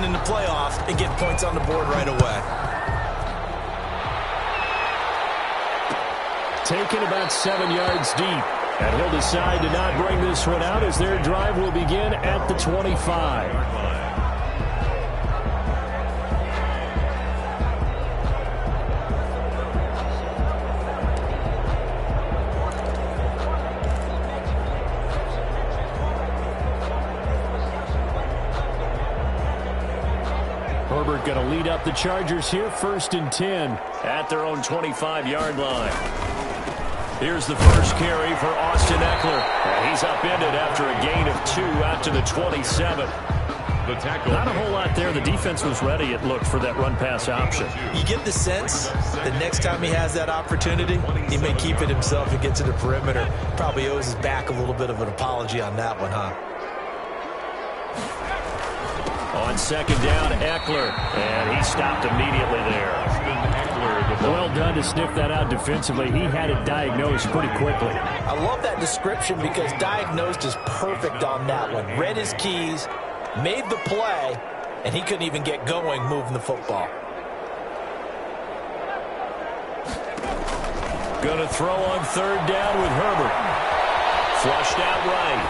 in the playoffs and get points on the board right away. Taken about 7 yards deep. And he'll decide to not bring this one out as their drive will begin at the 25. Herbert going to lead up the Chargers here, 1st and 10 at their own 25-yard line. Here's the first carry for Austin Eckler. And he's upended after a gain of 2 out to the 27. The tackle. Not a whole lot there. The defense was ready, it looked, for that run-pass option. You get the sense that next time he has that opportunity, he may keep it himself and get to the perimeter. Probably owes his back a little bit of an apology on that one, huh? On 2nd down, Eckler. And he stopped immediately there. Well done to sniff that out defensively. He had it diagnosed pretty quickly. I love that description because diagnosed is perfect on that one. Read his keys, made the play, and he couldn't even get going moving the football. Going to throw on 3rd down with Herbert. Flushed out right.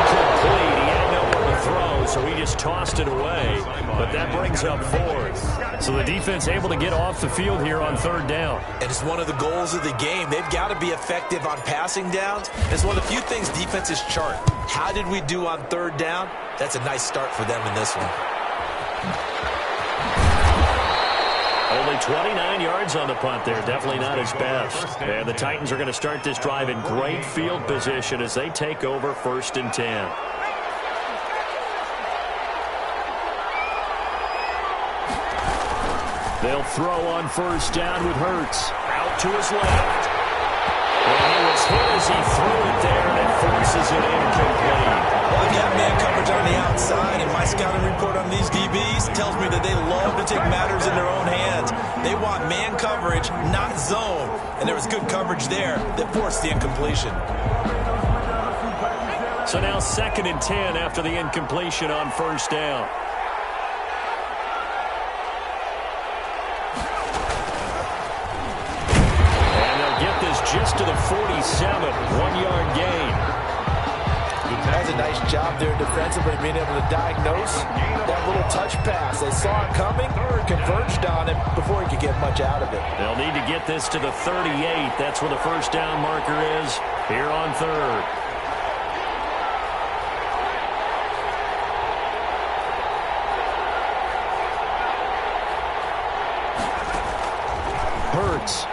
Incomplete. He had nowhere to throw, so he just tossed it away. But that brings up 4th. So the defense able to get off the field here on 3rd down. And it's one of the goals of the game. They've got to be effective on passing downs. It's one of the few things defenses chart. How did we do on 3rd down? That's a nice start for them in this one. Only 29 yards on the punt there. Definitely not his best. And the Titans are going to start this drive in great field position as they take over 1st and 10. They'll throw on 1st down with Hurts. Out to his left. And he was hit as he threw it there, and it forces it incomplete. Well, I've got man coverage on the outside, and my scouting report on these DBs tells me that they love to take matters in their own hands. They want man coverage, not zone. And there was good coverage there that forced the incompletion. So now 2nd and 10 after the incompletion on 1st down. Just to the 47, 1-yard gain. That's a nice job there defensively, being able to diagnose that little touch pass. They saw it coming, converged on it before he could get much out of it. They'll need to get this to the 38. That's where the 1st down marker is here on 3rd. Hurts.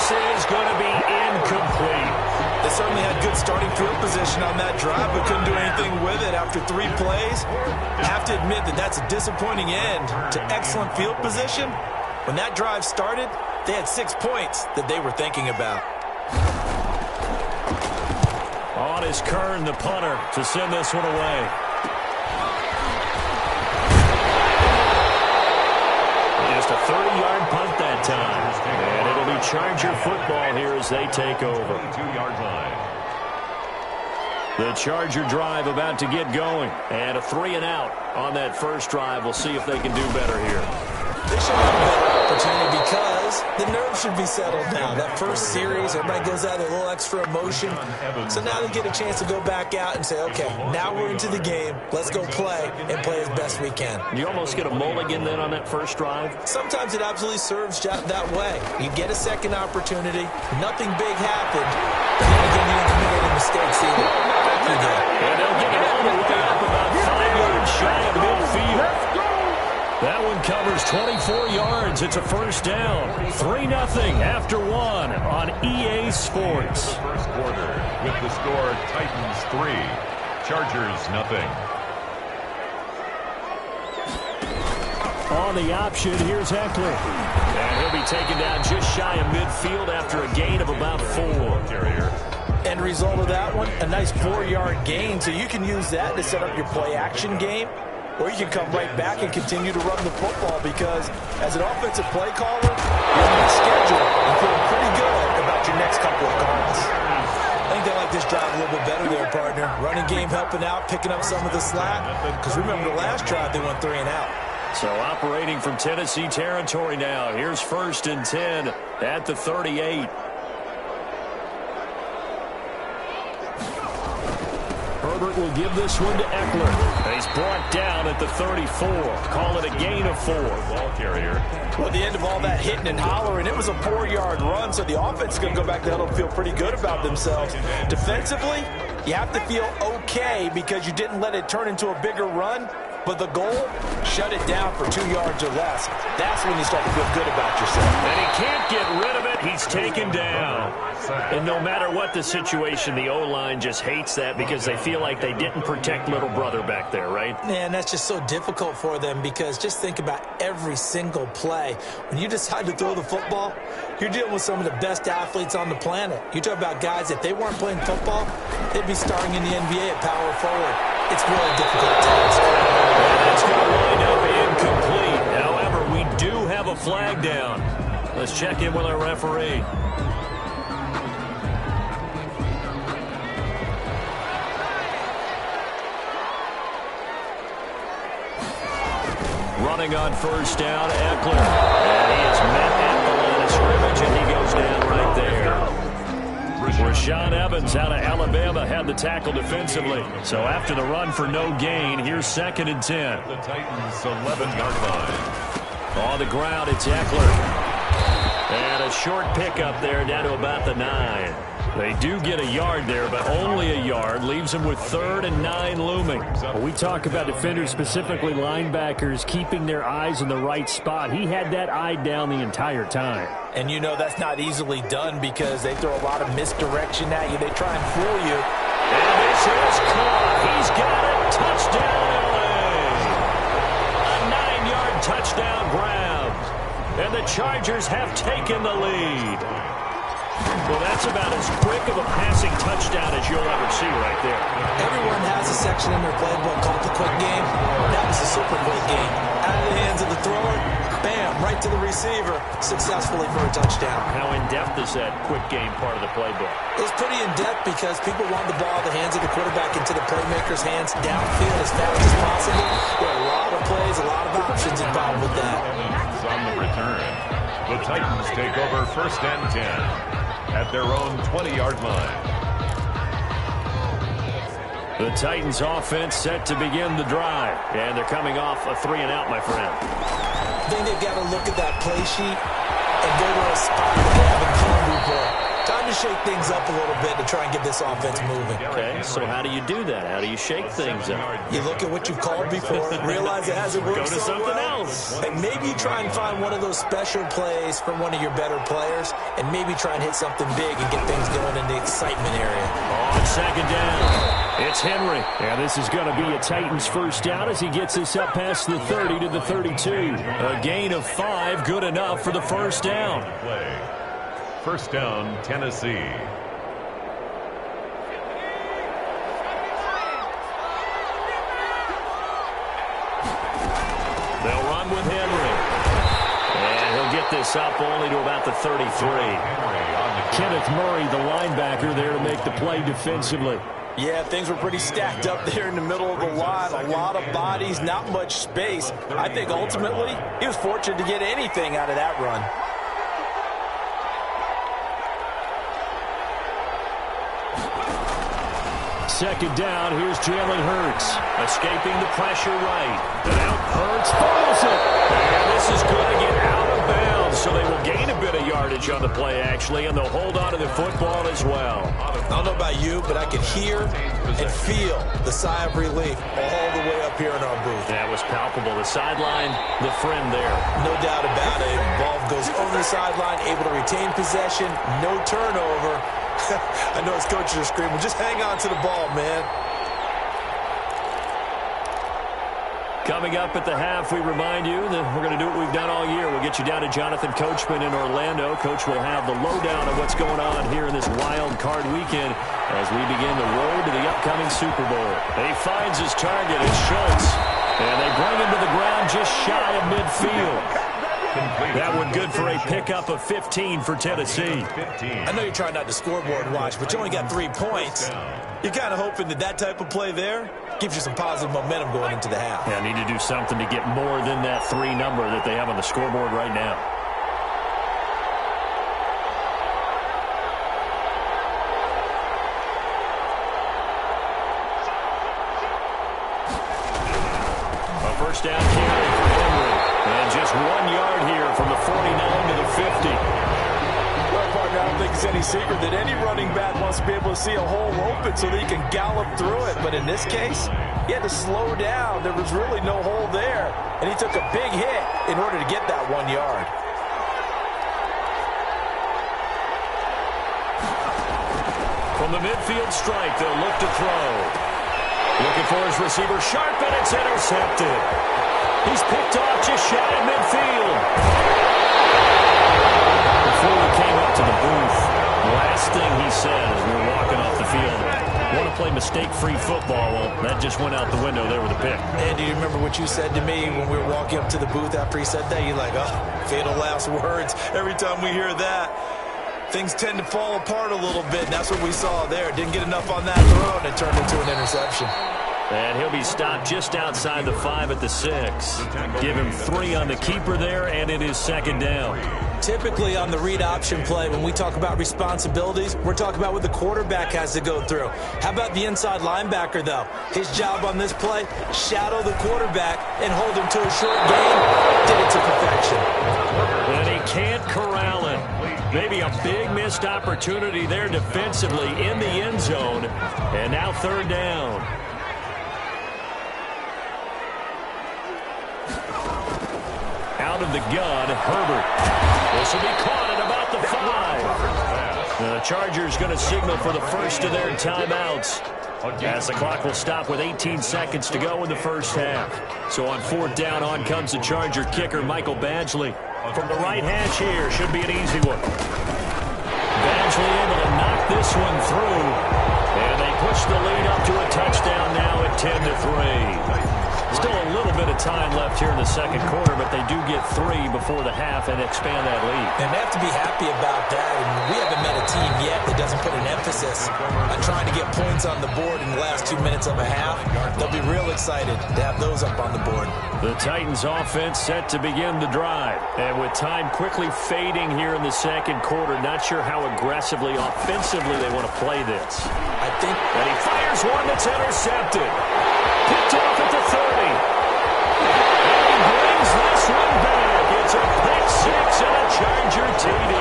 Is going to be incomplete. They certainly had good starting field position on that drive, but couldn't do anything with it after 3 plays. Have to admit that that's a disappointing end to excellent field position. When that drive started, they had 6 points that they were thinking about. On is Kern, the punter, to send this one away. Just a 30-yard punt that time. And it'll be Charger football here as they take over. 2-yard line. The Charger drive about to get going. And a 3-and-out on that first drive. We'll see if they can do better here. They should have a better opportunity because the nerves should be settled now. That first series, everybody goes out with a little extra emotion. So now they get a chance to go back out and say, okay, now we're into the game. Let's go play and play as best we can. You almost get a mulligan then on that first drive? Sometimes it absolutely serves that way. You get a second opportunity. Nothing big happened. But then again, you didn't commit any mistakes either. You're good. And they'll get it all the way up about 5 yards shy of midfield. That one covers 24 yards. It's a first down. 3-0 after 1 on EA Sports. First quarter with the score Titans 3, Chargers 0. On the option, here's Eckler. And he'll be taken down just shy of midfield after a gain of about 4. Carrier. End result of that one, a nice 4-yard gain. So you can use that to set up your play-action game. Or you can come right back and continue to run the football because as an offensive play caller, you're on the schedule and feeling pretty good about your next couple of cards. I think they like this drive a little bit better there, partner. Running game helping out, picking up some of the slack. Because remember the last drive, they went 3 and out. So operating from Tennessee territory now. Here's 1st and 10 at the 38. Herbert will give this one to Eckler. He's brought down at the 34. Call it a gain of 4. Ball carrier. Well, at the end of all that hitting and hollering, it was a 4-yard run, so the offense is going to go back to huddle and feel pretty good about themselves. Defensively, you have to feel okay because you didn't let it turn into a bigger run. But the goal, shut it down for 2 yards or less. That's when you start to feel good about yourself. And he can't get rid of it. He's taken down. And no matter what the situation, the O-line just hates that because they feel like they didn't protect little brother back there, right? Man, that's just so difficult for them because just think about every single play. When you decide to throw the football, you're dealing with some of the best athletes on the planet. You talk about guys, if they weren't playing football, they'd be starting in the NBA at power forward. It's really difficult task. That's going to wind up incomplete. However, we do have a flag down. Let's check in with our referee. Running on 1st down, Eckler. And he is met at the line of scrimmage, and he goes down right there. Rashaan Evans out of Alabama had the tackle defensively. So after the run for no gain, here's 2nd and 10. The Titans' 11-yard line. On the ground, it's Eckler. And a short pickup there down to about the 9. They do get a yard there, but only a yard. Leaves them with 3rd and 9 looming. Well, we talk about defenders, specifically linebackers, keeping their eyes in the right spot. He had that eye down the entire time. And you know that's not easily done because they throw a lot of misdirection at you. They try and fool you. And this is caught. He's got it. Touchdown, LA. A 9-yard touchdown grab. And the Chargers have taken the lead. Well, that's about as quick of a passing touchdown as you'll ever see right there. Everyone has a section in their playbook called the quick game. That was a super quick game. Out of the hands of the thrower, bam, right to the receiver, successfully for a touchdown. How in-depth is that quick game part of the playbook? It's pretty in-depth because people want the ball in the hands of the quarterback into the playmaker's hands downfield as fast as possible. There are a lot of plays, a lot of options involved with that. On the return, the Titans take over 1st and 10. At their own 20-yard line. The Titans offense set to begin the drive. And they're coming off a 3-and-out, my friend. I think they've got to look at that play sheet and go to a spot where they haven't come before. Time to shake things up a little bit to try and get this offense moving. Okay, so how do you do that? How do you shake things up? You look at what you've called before, realize it hasn't worked Go to so something well, else. and maybe try and find one of those special plays from one of your better players, and maybe try and hit something big and get things going in the excitement area. On 2nd down, it's Henry. Yeah, this is going to be a Titans 1st down as he gets this up past the 30 to the 32. A gain of 5, good enough for the 1st down. Play. 1st down, Tennessee. They'll run with Henry. And he'll get this up only to about the 33. Kenneth Murray, the linebacker, there to make the play defensively. Yeah, things were pretty stacked up there in the middle of the line. A lot of bodies, not much space. I think ultimately he was fortunate to get anything out of that run. Second down, here's Jalen Hurts. Escaping the pressure right. And out Hurts fumbles it. And this is going to get out of bounds. So they will gain a bit of yardage on the play, actually, and they'll hold on to the football as well. I don't know about you, but I can hear and feel the sigh of relief all the way up here in our booth. That was palpable. The sideline, the friend there. No doubt about it. Ball goes over the sideline, able to retain possession, no turnover. I know his coaches are screaming, just hang on to the ball, man. Coming up at the half, we remind you that we're going to do what we've done all year. We'll get you down to Jonathan Coachman in Orlando. Coach will have the lowdown of what's going on here in this wild card weekend as we begin the road to the upcoming Super Bowl. He finds his target, it's Schultz. And they bring him to the ground just shy of midfield. That one good for a pickup of 15 for Tennessee. I know you're trying not to scoreboard watch, but you only got 3 points. You're kind of hoping that that type of play there gives you some positive momentum going into the half. Yeah, need to do something to get more than that 3 number that they have on the scoreboard right now. First down carry for Henry. And just 1 yard here from the 49 to the 50. Well, partner, I don't think it's any secret that any running back wants to be able to see a hole open so that he can gallop through it. But in this case, he had to slow down. There was really no hole there. And he took a big hit in order to get that 1 yard. From the midfield strike, they'll look to throw. Looking for his receiver, sharp, and it's intercepted. He's picked off just shy of midfield. Before we came up to the booth, the last thing he said as we were walking off the field, want to play mistake-free football. Well, that just went out the window there with a pick. And do you remember what you said to me when we were walking up to the booth after he said that? You're like, oh, fatal last words. Every time we hear that, things tend to fall apart a little bit, and that's what we saw there. Didn't get enough on that throw, and it turned into an interception. And he'll be stopped just outside the 5 at the 6. Give him 3 on the keeper there, and it is second down. Typically on the read option play, when we talk about responsibilities, we're talking about what the quarterback has to go through. How about the inside linebacker, though? His job on this play, shadow the quarterback and hold him to a short gain. Did it to perfection. And he can't corral it. Maybe a big missed opportunity there defensively in the end zone. And now third down. Out of the gun, Herbert. This will be caught at about the 5. The Chargers going to signal for the first of their timeouts, as the clock will stop with 18 seconds to go in the first half. So on fourth down, on comes the Charger kicker, Michael Badgley. From the right hash here, should be an easy one. Badgley able to knock this one through, and they push the lead up to a touchdown now at 10-3. Still a little bit of time left here in the second quarter, but they do get 3 before the half and expand that lead. And they have to be happy about that. And we haven't met a team yet that doesn't put an emphasis on trying to get points on the board in the last 2 minutes of a half. They'll be real excited to have those up on the board. The Titans offense set to begin the drive. And with time quickly fading here in the second quarter, not sure how aggressively, offensively they want to play this. I think that he fires one that's intercepted. Picked off at the 30. And he brings this one back. It's a pick 6 and a Charger TD.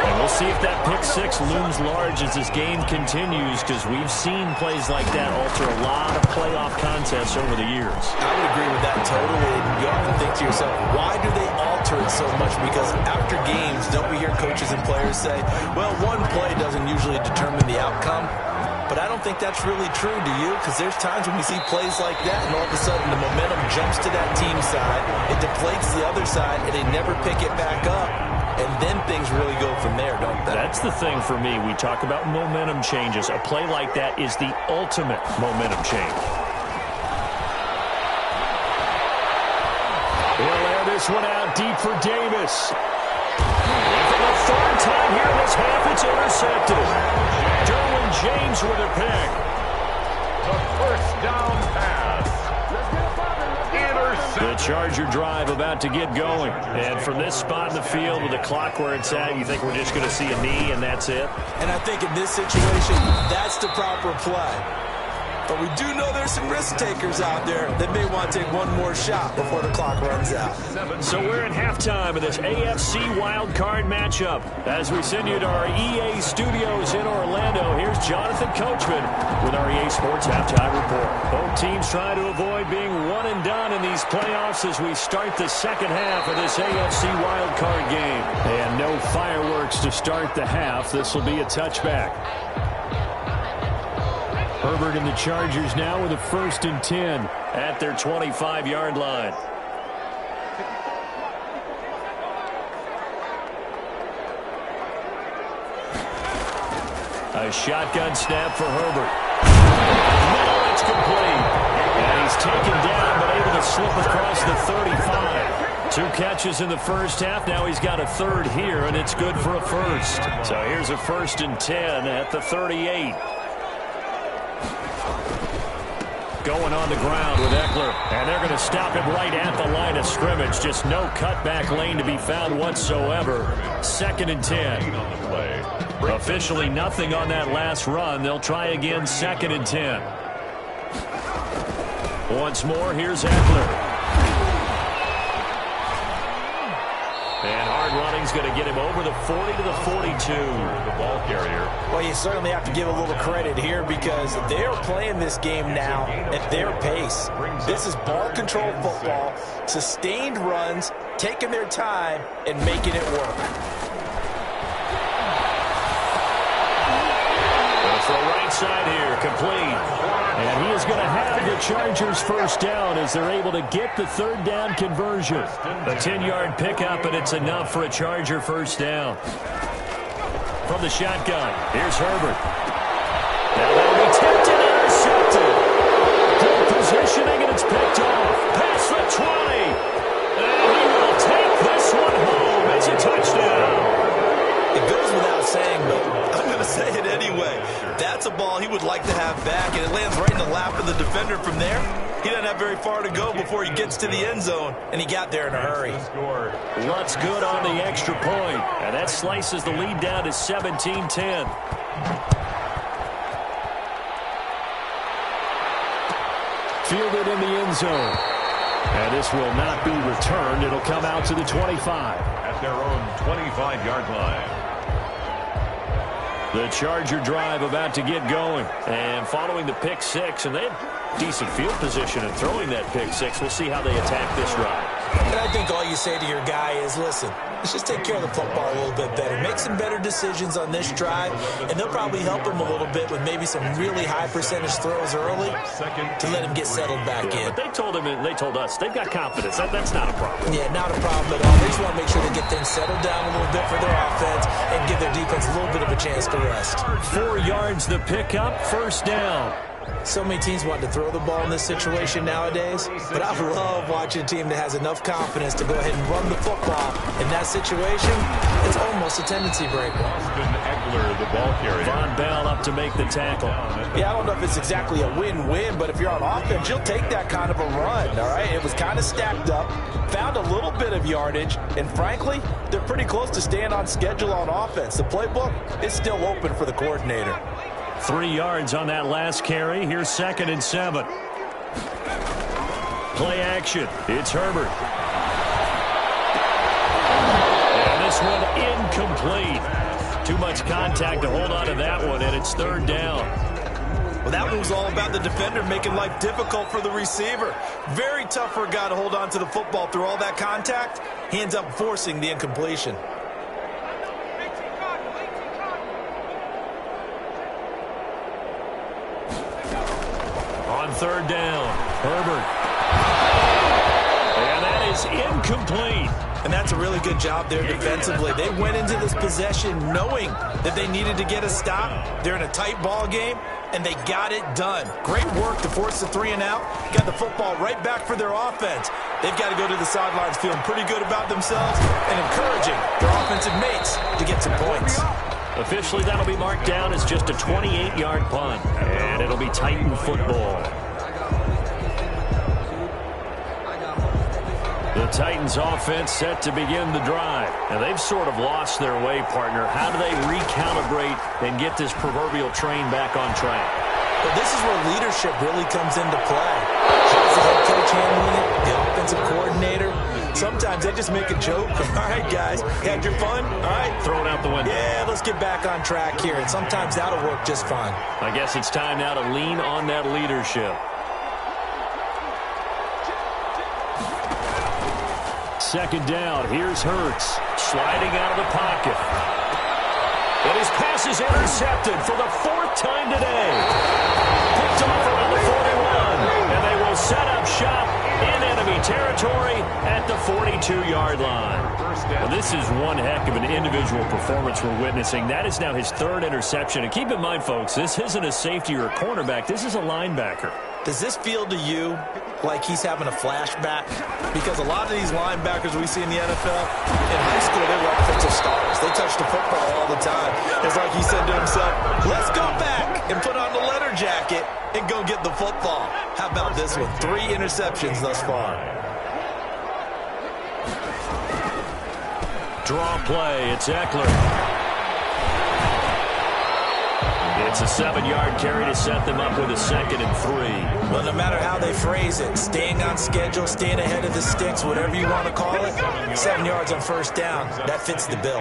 And we'll see if that pick 6 looms large as this game continues, because we've seen plays like that alter a lot of playoff contests over the years. I would agree with that totally. You often think to yourself, why do they alter it so much? Because after games, don't we hear coaches and players say, well, one play doesn't usually determine the outcome? But I don't think that's really true, do you? Because there's times when we see plays like that, and all of a sudden the momentum jumps to that team side, it deflates the other side, and they never pick it back up. And then things really go from there, don't they? That's the thing for me. We talk about momentum changes. A play like that is the ultimate momentum change. He'll air this one out deep for Davis. And for the third time here in this half, it's intercepted. Derwin James with a pick. The first down pass. Intercepted. The Charger drive about to get going. And from this spot in the field with the clock where it's at, you think we're just going to see a knee and that's it? And I think in this situation, that's the proper play. But we do know there's some risk takers out there that may want to take one more shot before the clock runs out. So we're at halftime of this AFC wildcard matchup. As we send you to our EA studios in Orlando, here's Jonathan Coachman with our EA Sports Halftime Report. Both teams trying to avoid being one and done in these playoffs as we start the second half of this AFC wildcard game. And no fireworks to start the half. This will be a touchback. Herbert and the Chargers now with a 1st and 10 at their 25-yard line. A shotgun snap for Herbert. Now it's complete. And he's taken down but able to slip across the 35. 2 catches in the first half. Now he's got a third here, and it's good for a first. So here's a 1st and 10 at the 38. Going on the ground with Eckler, and they're going to stop him right at the line of scrimmage. Just no cutback lane to be found whatsoever. 2nd and 10. Officially nothing on that last run. They'll try again, 2nd and 10. Once more, here's Eckler. And hard running's going to get him over the 40 to the 42. The ball carrier. Well, you certainly have to give a little credit here because they're playing this game now at their pace. This is ball control football, sustained runs, taking their time, and making it work. For a right side here, complete. And he is going to have the Chargers first down as they're able to get the 3rd down conversion. A 10-yard pickup, and it's enough for a Charger first down. From the shotgun, here's Herbert. Now that'll be tipped and intercepted. Good positioning, and it's picked off. Past the 20. And he will take this one home. It's a touchdown. It goes without saying, but I'm going to say it anyway. That's a ball he would like to have back, and it lands right in the lap of the defender from there. He doesn't have very far to go before he gets to the end zone, and he got there in a hurry. Looks good on the extra point, and that slices the lead down to 17-10. Fielded in the end zone. And this will not be returned. It'll come out to the 25. At their own 25-yard line. The Charger drive about to get going. And following the pick 6, and they had decent field position in throwing that pick 6. We'll see how they attack this drive. And I think all you say to your guy is, listen, let's just take care of the football a little bit better. Make some better decisions on this drive, and they'll probably help him a little bit with maybe some really high percentage throws early to let him get settled back in. But they told him, and they told us, they've got confidence. That's not a problem. Yeah, not a problem at all. They just want to make sure they get things settled down a little bit for their offense and give their defense a little bit of a chance to rest. 4 yards the pickup, first down. So many teams want to throw the ball in this situation nowadays, but I love watching a team that has enough confidence to go ahead and run the football. In that situation, it's almost a tendency breaker. Eckler, the ball carrier. Von Bell up to make the tackle. Yeah, I don't know if it's exactly a win-win, but if you're on offense, you'll take that kind of a run, all right? It was kind of stacked up, found a little bit of yardage, and frankly, they're pretty close to staying on schedule on offense. The playbook is still open for the coordinator. 3 yards on that last carry. Here's 2nd and 7. Play action. It's Herbert. And this one incomplete. Too much contact to hold on to that one, and it's 3rd down. Well, that one was all about the defender making life difficult for the receiver. Very tough for a guy to hold on to the football through all that contact. He ends up forcing the incompletion. On 3rd down, Herbert. And that is incomplete. And that's a really good job there defensively. They went into this possession knowing that they needed to get a stop. They're in a tight ball game, and they got it done. Great work to force the 3 and out. Got the football right back for their offense. They've got to go to the sidelines feeling pretty good about themselves and encouraging their offensive mates to get some points. Officially, that'll be marked down as just a 28-yard punt, and it'll be Titan football. The Titans offense set to begin the drive. And they've sort of lost their way, partner. How do they recalibrate and get this proverbial train back on track? Well, this is where leadership really comes into play. How's the head coach handling it? The offensive coordinator? Sometimes they just make a joke. All right, guys, had your fun? All right. Throw it out the window. Yeah, let's get back on track here. And sometimes that'll work just fine. I guess it's time now to lean on that leadership. Second down, here's Hurts, sliding out of the pocket. And his pass is intercepted for the 4th time today. Picked off around the 41, and they will set up shop in enemy territory at the 42-yard line. Well, this is one heck of an individual performance we're witnessing. That is now his 3rd interception. And keep in mind, folks, this isn't a safety or a cornerback. This is a linebacker. Does this feel to you like he's having a flashback? Because a lot of these linebackers we see in the NFL, in high school, they were offensive stars. They touched the football all the time. It's like he said to himself, let's go back and put on the leather jacket and go get the football. How about this one? 3 interceptions thus far. Draw play. It's Eckler. It's a 7-yard carry to set them up with a 2nd and 3. Well, no matter how they phrase it, staying on schedule, staying ahead of the sticks, whatever you want to call it, 7 yards on first down, that fits the bill.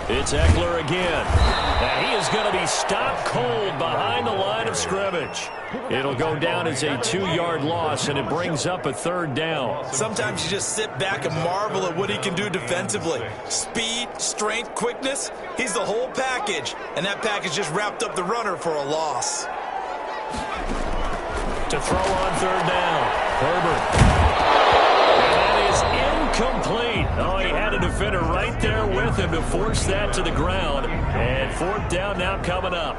It's Eckler again. And he is going to be stopped cold behind the line of scrimmage. It'll go down as a 2-yard loss, and it brings up a 3rd down. Sometimes you just sit back and marvel at what he can do defensively. Speed, strength, quickness, he's the whole package. And that package just wrapped up the runner for a loss. To throw on 3rd down, Herbert. Incomplete. Oh, he had a defender right there with him to force that to the ground. And 4th down now coming up.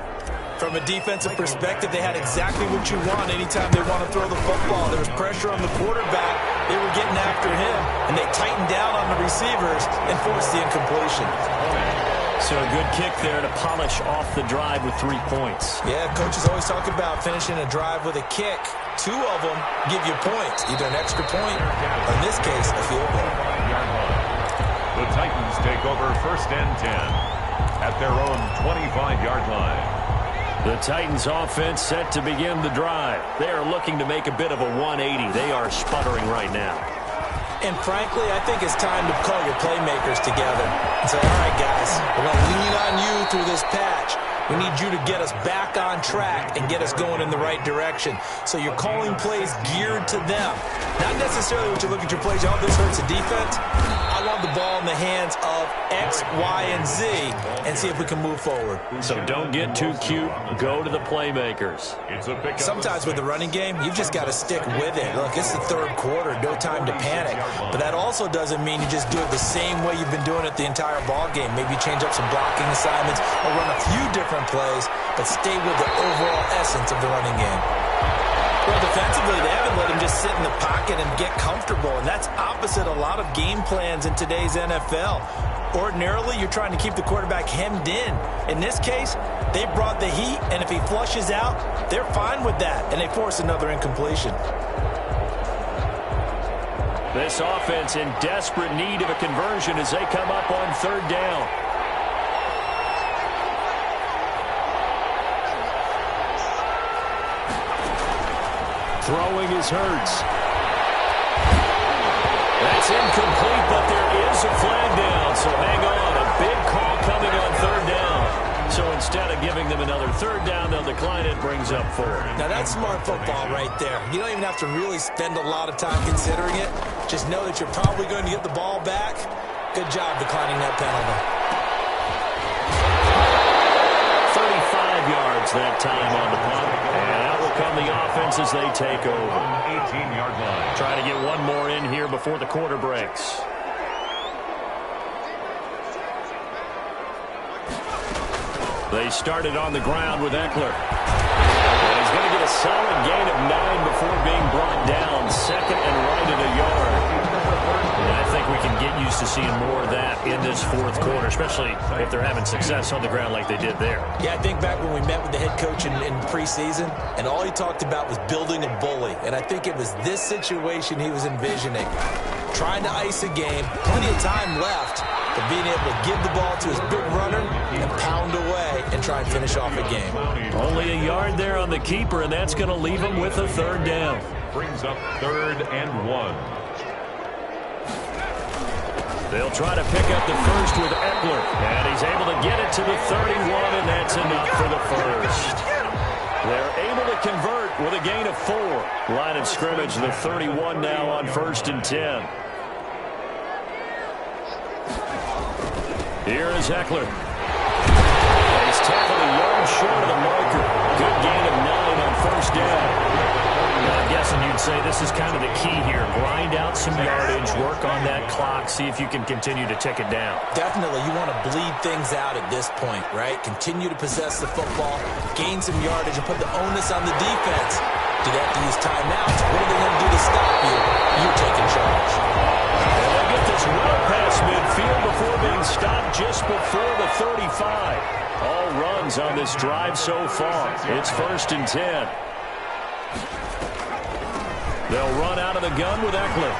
From a defensive perspective, they had exactly what you want anytime they want to throw the football. There was pressure on the quarterback. They were getting after him, and they tightened down on the receivers and forced the incompletion. So a good kick there to polish off the drive with 3 points. Yeah, coaches always talk about finishing a drive with a kick. 2 of them give you points, either an extra point or, in this case, a field goal. The Titans take over 1st and 10 at their own 25-yard line. The Titans offense set to begin the drive. They are looking to make a bit of a 180. They are sputtering right now. And frankly, I think it's time to call your playmakers together and say, all right, guys, we're going to lean on you through this patch. We need you to get us back on track and get us going in the right direction. So you're calling plays geared to them. Not necessarily when you look at your plays, oh, this hurts the defense. I want the ball in the hands of X, Y, and Z and see if we can move forward. So don't get too cute. Go to the playmakers. Sometimes with the running game, you've just got to stick with it. Look, it's the 3rd quarter. No time to panic. But that also doesn't mean you just do it the same way you've been doing it the entire ball game. Maybe change up some blocking assignments or run a few different plays, but stay with the overall essence of the running game. Well, defensively, they haven't let him just sit in the pocket and get comfortable, and that's opposite a lot of game plans in today's NFL. Ordinarily, you're trying to keep the quarterback hemmed in. In this case, they brought the heat, and if he flushes out, they're fine with that, and they force another incompletion. This offense in desperate need of a conversion as they come up on 3rd down. Throwing is Hurts. That's incomplete, but there is a flag down, so hang on. A big call coming on 3rd down. So instead of giving them another 3rd down, they'll decline it. Brings up 4. Now, that's smart football right there. You don't even have to really spend a lot of time considering it. Just know that you're probably going to get the ball back. Good job declining that penalty. 35 yards that time on the punt. And out will come the offense as they take over. 18-yard line. Trying to get one more in here before the quarter breaks. They started on the ground with Eckler. And he's going to get a solid gain of 9 before being brought down. 2nd and right at a yard. And I think we can get used to seeing more of that in this 4th quarter, especially if they're having success on the ground like they did there. Yeah, I think back when we met with the head coach in preseason, and all he talked about was building a bully. And I think it was this situation he was envisioning. Trying to ice a game, plenty of time left, but being able to give the ball to his big runner and pound away and try and finish off a game. Only a yard there on the keeper, and that's going to leave him with a 3rd down. Brings up 3rd and 1. They'll try to pick up the first with Eckler, and he's able to get it to the 31, and that's enough for the first. They're able to convert with a gain of 4. Line of scrimmage, the 31 now on 1st and 10. Here is Eckler. He's tackled a yard short of the marker. Good gain of 9 on 1st down. I'm guessing you'd say this is kind of the key here. Grind out some yardage, work on that clock, see if you can continue to tick it down. Definitely, you want to bleed things out at this point, right? Continue to possess the football, gain some yardage, and put the onus on the defense. Do they have to use timeouts? What are they going to do to stop you? You're taking charge. And they get this well past midfield before being stopped just before the 35. All runs on this drive so far. It's 1st and 10. They'll run out of the gun with Eckler.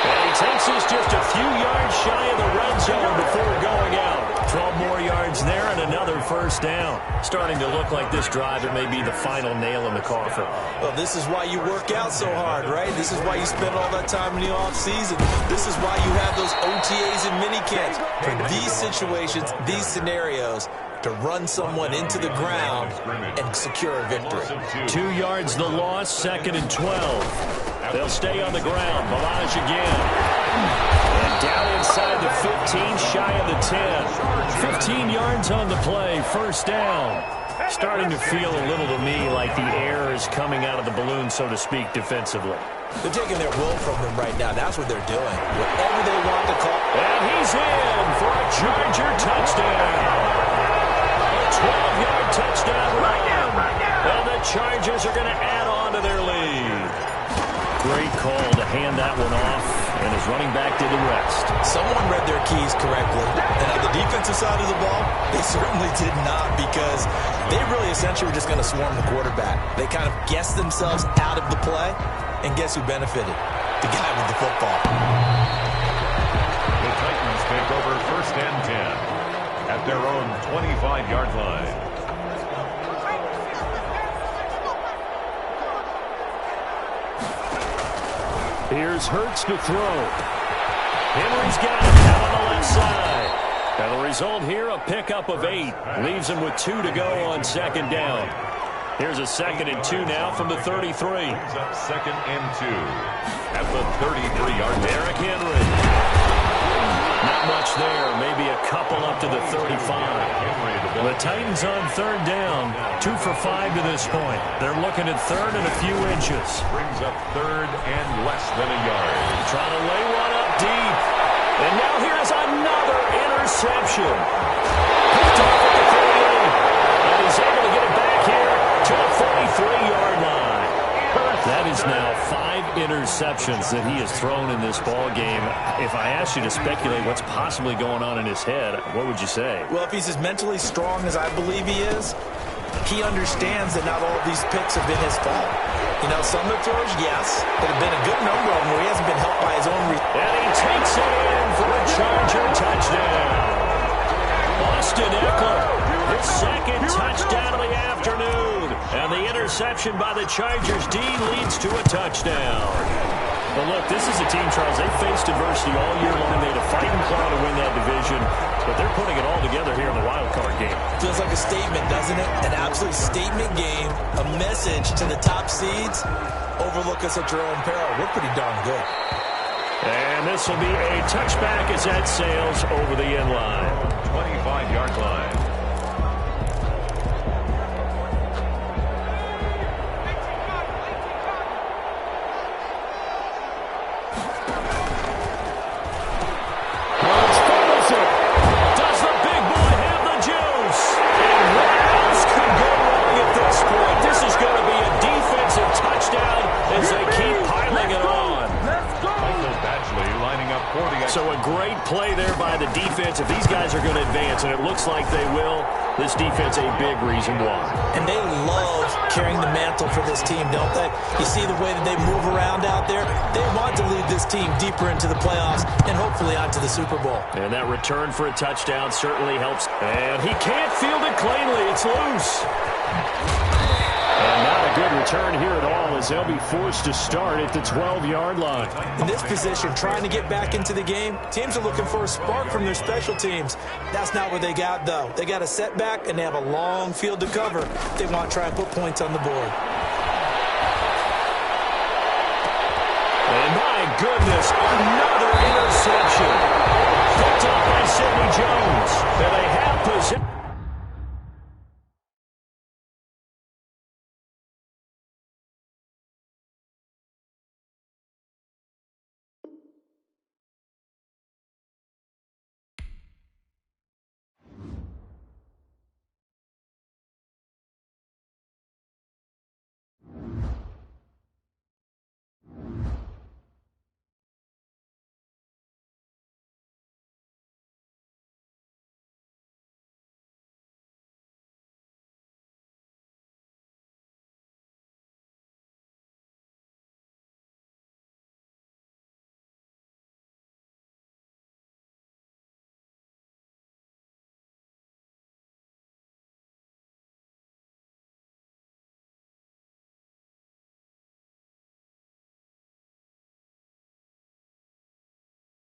And he takes us just a few yards shy of the red zone before going out. 12 more yards there and another 1st down. Starting to look like this drive, it may be the final nail in the coffin. Well, this is why you work out so hard, right? This is why you spend all that time in the offseason. This is why you have those OTAs and minicamps. For these situations, these scenarios, to run someone into the ground and secure a victory. 2 yards the loss, 2nd and 12. They'll stay on the ground. Balaj again. And down inside the 15, shy of the 10. 15 yards on the play, 1st down. Starting to feel a little to me like the air is coming out of the balloon, so to speak, defensively. They're taking their will from them right now. That's what they're doing. Whatever they want to call. And he's in for a Charger touchdown. 12-yard touchdown run. And the Chargers are going to add on to their lead. Great call to hand that one off, and his running back did the rest. Someone read their keys correctly. And on the defensive side of the ball, they certainly did not, because they really essentially were just going to swarm the quarterback. They kind of guessed themselves out of the play, and guess who benefited? The guy with the football. The Titans take over 1st and 10. At their own 25-yard line. Here's Hurts to throw. Henry's got it out on the left side. And the result here, a pickup of 8. Leaves him with 2 to go on 2nd down. Here's a 2nd and 2 now from the 33. Brings up 2nd and 2. At the 33-yard line. Derrick Henry. Not much there, maybe a couple up to the 35. The Titans on 3rd down, 2 for 5 to this point. They're looking at 3rd and a few inches. Brings up 3rd and less than a yard. Trying to lay one up deep. And now here's another interception. Picked off at the 38. And he's able to get it back here to the 43-yard line. That is now 5 interceptions that he has thrown in this ball game. If I asked you to speculate what's possibly going on in his head, what would you say? Well, if he's as mentally strong as I believe he is, he understands that not all of these picks have been his fault. You know, some of the throws, yes, but have been a good number of them where he hasn't been helped by his own. And he takes it in for a Charger touchdown. Austin Eckler, his 2nd touchdown of the afternoon. And the interception by the Chargers D leads to a touchdown. Well, look, this is a team, Charles, they faced adversity all year long. They had a fighting claw to win that division, but they're putting it all together here in the wild card game. Feels like a statement, doesn't it? An absolute statement game, a message to the top seeds. Overlook us at your own peril. We're pretty darn good. And this will be a touchback as that sails over the end line. 25-yard line. Does the big boy have the juice? And what else could go wrong at this point? This is going to be a defensive touchdown as they keep piling it on. Lining up for the... So a great play there by the defense. If these guys are going to advance, and it looks like they will, this defense a big reason why. And they love carrying the mantle for this team, don't they? You see the way that they move around out there? They want to lead this team deeper into the playoffs and hopefully onto the Super Bowl. And that return for a touchdown certainly helps. And he can't field it cleanly. It's loose. And not a good return here at all as they'll be forced to start at the 12-yard line. In this position, trying to get back into the game, teams are looking for a spark from their special teams. That's not what they got, though. They got a setback, and they have a long field to cover. They want to try and put points on the board. And my goodness, another